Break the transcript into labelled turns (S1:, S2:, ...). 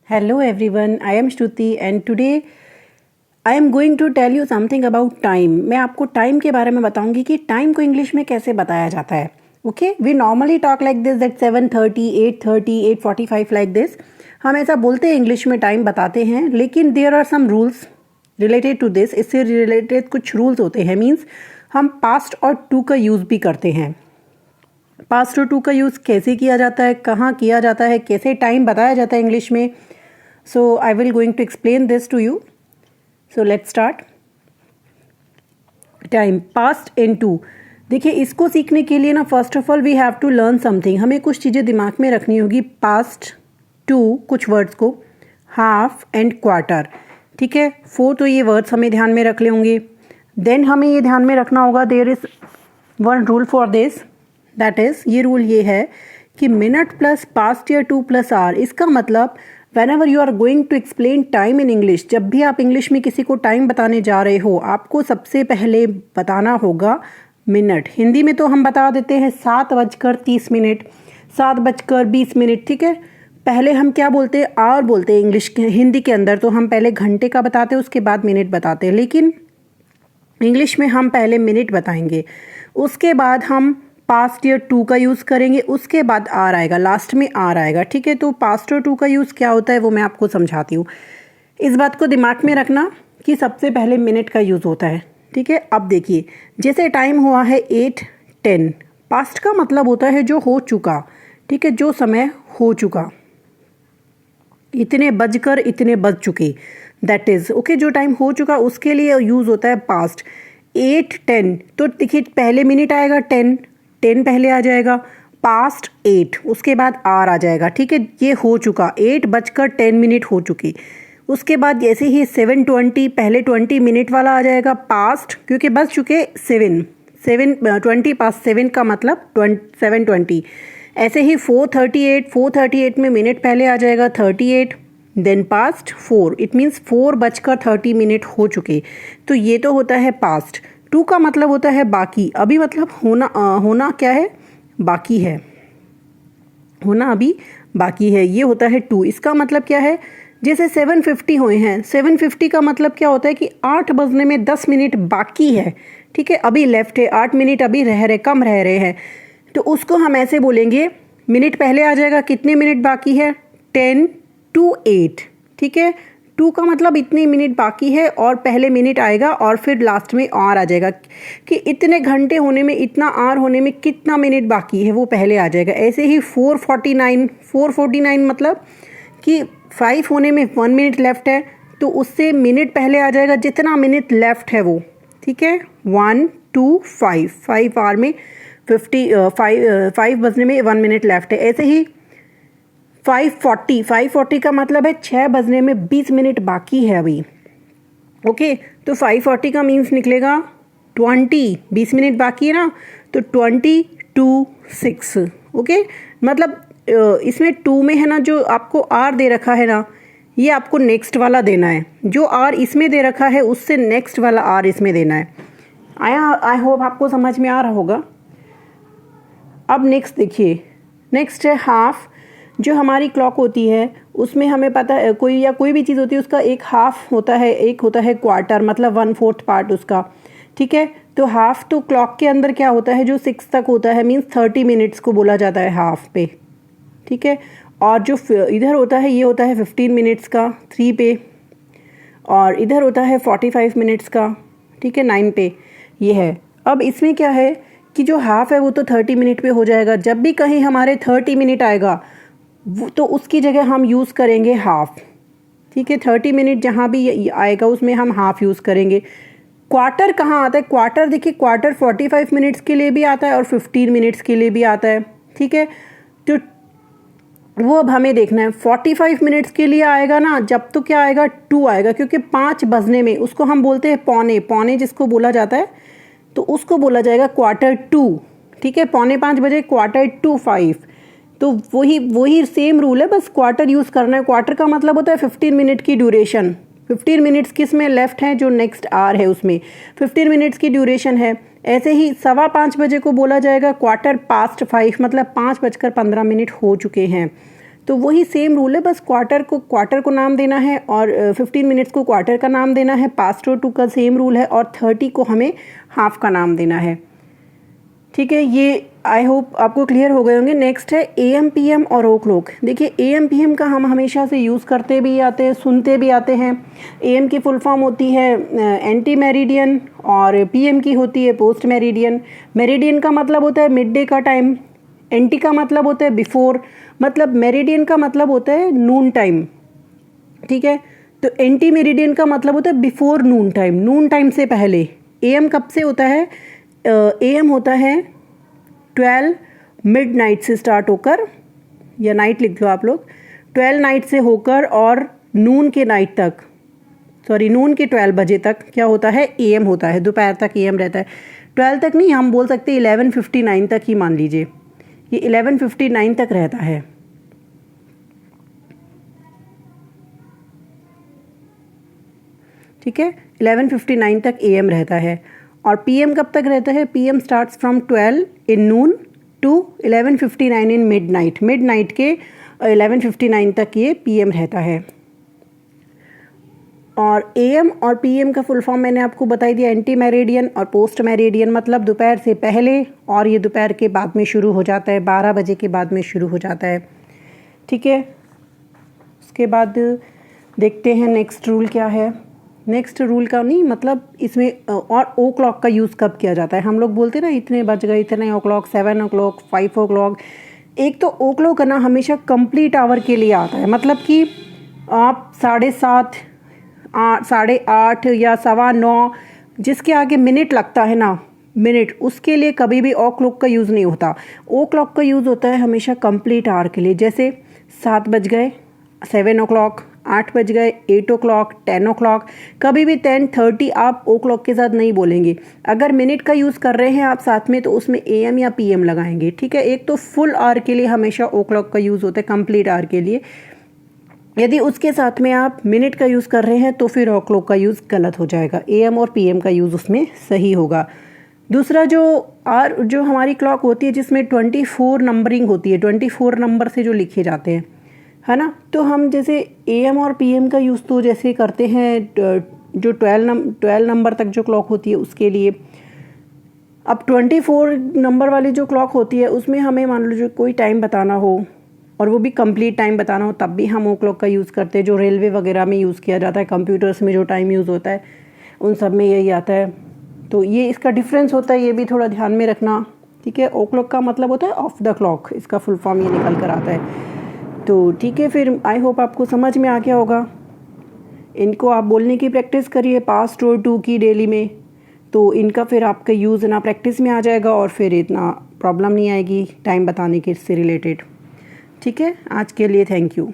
S1: Hello everyone, I am Shruti and today I am going to tell you something about time. मैं आपको time के बारे में बताऊंगी कि टाइम को इंग्लिश में कैसे बताया जाता है. Okay, we normally talk like this that 7:30, 8:30, 8:45 like this. हम ऐसा बोलते हैं इंग्लिश में टाइम बताते हैं, लेकिन there are some rules related to this. इससे रिलेटेड कुछ रूल्स होते हैं. मीन्स हम पास्ट और टू का यूज़ भी करते हैं. पास्ट और टू का यूज़ कैसे किया जाता है, कहाँ किया जाता है, कैसे टाइम बताया जाता है इंग्लिश में. So I will going to explain this to you. So let's start. Time, past and to. देखिए, इसको सीखने के लिए ना first of all we have to learn something. हमें कुछ चीज़ें दिमाग में रखनी होगी. पास्ट, टू, कुछ वर्ड्स को, हाफ एंड क्वार्टर. ठीक है, 4 तो ये वर्ड्स हमें ध्यान में रख ले होंगे. देन हमें ये ध्यान में रखना होगा there is one rule for this. That is, ये रूल ये है कि मिनट प्लस पास्ट या टू प्लस आर. इसका मतलब whenever you are going to explain time in English, जब भी आप इंग्लिश में किसी को टाइम बताने जा रहे हो, आपको सबसे पहले बताना होगा मिनट. हिंदी में तो हम बता देते हैं 7:30, 7:20. ठीक है, पहले हम क्या बोलते हैं, आवर बोलते हैं इंग्लिश के. हिंदी के अंदर तो हम पहले घंटे का बताते हैं, उसके बाद मिनट बताते हैं, लेकिन इंग्लिश में हम पहले मिनट बताएंगे, उसके बाद हम पास्ट या टू का यूज़ करेंगे, उसके बाद आर आएगा, लास्ट में आर आएगा. ठीक है, तो पास्ट और टू का यूज़ क्या होता है वो मैं आपको समझाती हूँ. इस बात को दिमाग में रखना कि सबसे पहले मिनट का यूज़ होता है. ठीक है, अब देखिए, जैसे टाइम हुआ है 8:10. पास्ट का मतलब होता है जो हो चुका. ठीक है, जो समय हो चुका, इतने बजकर इतने बज चुके, दैट इज़ ओके. जो टाइम हो चुका उसके लिए यूज़ होता है पास्ट. 8:10 तो देखिए पहले मिनट आएगा 10 पहले आ जाएगा, पास्ट 8, उसके बाद आर आ जाएगा. ठीक है, ये हो चुका, 8:10 हो चुकी. उसके बाद जैसे ही 7:20 पहले 20 मिनट वाला आ जाएगा, पास्ट, क्योंकि बज चुके 20 पास्ट 7 का मतलब 7:20. ऐसे ही 4:38 में मिनट पहले आ जाएगा 38, देन पास्ट 4. इट मीन्स 4:30 हो चुके. तो ये तो होता है पास्ट. टू का मतलब होता है बाकी. अभी मतलब होना क्या है, बाकी है, होना अभी बाकी है, ये होता है टू. इसका मतलब क्या है, जैसे 7:50 हुए हैं, 7:50 का मतलब क्या होता है कि 8 बजने में 10 मिनट बाकी है. ठीक है, अभी लेफ्ट है, 8 मिनट अभी कम रह रहे हैं. तो उसको हम ऐसे बोलेंगे, मिनट पहले आ जाएगा, कितने मिनट बाकी है, 10 to 8. ठीक है, टू का मतलब इतने मिनट बाकी है और पहले मिनट आएगा और फिर लास्ट में आर आ जाएगा कि इतने घंटे होने में, इतना आर होने में कितना मिनट बाकी है वो पहले आ जाएगा. ऐसे ही 4:49 मतलब कि 5 होने में 1 मिनट लेफ्ट है, तो उससे मिनट पहले आ जाएगा जितना मिनट लेफ्ट है वो. ठीक है, 1 to 5 आर में 5 बजने में 1 मिनट लेफ्ट है. ऐसे ही 5:40 का मतलब है 6 बजने में 20 मिनट बाकी है अभी. ओके, तो 5:40 का मीन्स निकलेगा 20 मिनट बाकी है ना, तो 20 to 6. ओके, मतलब इसमें 2 में है ना, जो आपको आर दे रखा है ना, ये आपको नेक्स्ट वाला देना है. जो आर इसमें दे रखा है उससे नेक्स्ट वाला आर इसमें देना है. आई होप आपको समझ में आ रहा होगा. अब नेक्स्ट देखिए, नेक्स्ट है हाफ. जो हमारी क्लॉक होती है उसमें हमें पता है, कोई भी चीज़ होती है उसका एक हाफ होता है, एक होता है क्वार्टर, मतलब 1/4 पार्ट उसका. ठीक है, तो हाफ तो क्लॉक के अंदर क्या होता है, जो 6 तक होता है, मीन्स 30 मिनट्स को बोला जाता है हाफ पे. ठीक है, और जो इधर होता है ये होता है 15 मिनट्स का 3 पे, और इधर होता है 45 मिनट्स का. ठीक है, 9 पे ये है. अब इसमें क्या है कि जो हाफ है वो तो 30 मिनट पे हो जाएगा. जब भी कहीं हमारे 30 मिनट आएगा तो उसकी जगह हम यूज़ करेंगे हाफ. ठीक है, 30 मिनट जहाँ भी आएगा उसमें हम हाफ यूज़ करेंगे. क्वार्टर कहाँ आता है, क्वार्टर देखिए, क्वार्टर 45 मिनट्स के लिए भी आता है और 15 मिनट्स के लिए भी आता है. ठीक है, तो वो अब हमें देखना है. 45 मिनट्स के लिए आएगा ना जब, तो क्या आएगा, 2 आएगा, क्योंकि 5 बजने में, उसको हम बोलते हैं पौने जिसको बोला जाता है, तो उसको बोला जाएगा क्वार्टर 2. ठीक है, 4:45 बजे, क्वार्टर 2 5. तो वही सेम रूल है, बस क्वार्टर यूज़ करना है. क्वार्टर का मतलब होता है 15 मिनट की ड्यूरेशन. 15 मिनट्स किस में लेफ्ट हैं, जो नेक्स्ट आर है उसमें 15 मिनट्स की ड्यूरेशन है. ऐसे ही 5:15 बजे को बोला जाएगा क्वार्टर पास्ट 5, मतलब 5:15 हो चुके हैं. तो वही सेम रूल है, बस क्वार्टर को नाम देना है और 15 मिनट्स को क्वार्टर का नाम देना है। पास्ट और टू का सेम रूल है और 30 को हमें हाफ का नाम देना है। ठीक है, ये आई होप आपको क्लियर हो गए होंगे। नेक्स्ट है AM PM और ओ क्लॉक। देखिए AM PM का हम हमेशा से यूज़ करते भी आते हैं, सुनते भी आते हैं। AM की फुल फॉर्म होती है एंटी मेरिडियन और PM की होती है पोस्ट मेरिडियन। मेरिडियन का मतलब होता है मिड डे का टाइम, एंटी का मतलब होता है बिफोर, मतलब मेरिडियन का मतलब होता है नून टाइम। ठीक है, तो एंटी मेरिडियन का मतलब होता है बिफोर नून टाइम, नून टाइम से पहले। AM कब से होता है? AM होता है 12 मिड नाइट से स्टार्ट होकर, या नाइट लिख लो आप लोग, 12 नाइट से होकर और नून के नाइट तक, सॉरी नून के 12 बजे तक क्या होता है? AM होता है, दोपहर तक AM रहता है। 12 तक नहीं, हम बोल सकते 11:59 तक ही मान लीजिए, ये 11:59 तक रहता है। ठीक है, 11:59 तक AM रहता है। और PM कब तक रहता है? PM starts from 12 in noon to 11:59 in midnight. Midnight के 11:59 तक ये PM रहता है। और AM और PM का फुल फॉर्म मैंने आपको बताई दिया, एंटी मेरिडियन और पोस्ट मेरिडियन, मतलब दोपहर से पहले और ये दोपहर के बाद में शुरू हो जाता है, 12 बजे के बाद में शुरू हो जाता है। ठीक है, उसके बाद देखते हैं नेक्स्ट रूल क्या है। नेक्स्ट रूल का नहीं मतलब इसमें और ओ क्लॉक का यूज़ कब किया जाता है। हम लोग बोलते हैं ना इतने बज गए, इतने o'clock, 7 o'clock, 5 o'clock। एक तो ओ क्लॉक है ना हमेशा कंप्लीट आवर के लिए आता है, मतलब कि आप 7:30, 8:30 या 9:15 जिसके आगे मिनट लगता है ना, मिनट, उसके लिए कभी भी ओ क्लॉक का यूज़ नहीं होता। ओ क्लॉक का यूज़ होता है हमेशा कंप्लीट आवर के लिए, जैसे 7 बज गए 7 o'clock, 8 बज गए 8 o'clock, 10 o'clock। कभी भी 10:30 आप ओ क्लॉक के साथ नहीं बोलेंगे। अगर मिनट का यूज़ कर रहे हैं आप साथ में तो उसमें AM या PM लगाएंगे। ठीक है, एक तो फुल आवर के लिए हमेशा ओ क्लॉक का यूज़ होता है, कंप्लीट आवर के लिए। यदि उसके साथ में आप मिनट का यूज़ कर रहे हैं तो फिर ओ क्लॉक का यूज़ गलत हो जाएगा, AM और PM का यूज़ उसमें सही होगा। दूसरा जो हमारी क्लॉक होती है जिसमें 24 नंबरिंग होती है, 24 नंबर से जो लिखे जाते हैं, है ना, तो हम जैसे AM और PM का यूज़ तो जैसे करते हैं जो 12 नंबर तक जो क्लॉक होती है उसके लिए। अब 24 नंबर वाली जो क्लॉक होती है उसमें हमें मान लो जो कोई टाइम बताना हो और वो भी कंप्लीट टाइम बताना हो तब भी हम ओ क्लॉक का यूज़ करते हैं। जो रेलवे वगैरह में यूज़ किया जाता है, कंप्यूटर्स में जो टाइम यूज़ होता है उन सब में यही आता है। तो ये इसका डिफरेंस होता है, ये भी थोड़ा ध्यान में रखना। ठीक है, ओ क्लॉक का मतलब होता है ऑफ द क्लॉक, इसका फुल फॉर्म ये निकल कर आता है। तो ठीक है, फिर आई होप आपको समझ में आ गया होगा। इनको आप बोलने की प्रैक्टिस करिए पास्ट और टू की डेली में, तो इनका फिर आपका यूज़ ना प्रैक्टिस में आ जाएगा और फिर इतना प्रॉब्लम नहीं आएगी टाइम बताने के इससे रिलेटेड। ठीक है, आज के लिए थैंक यू।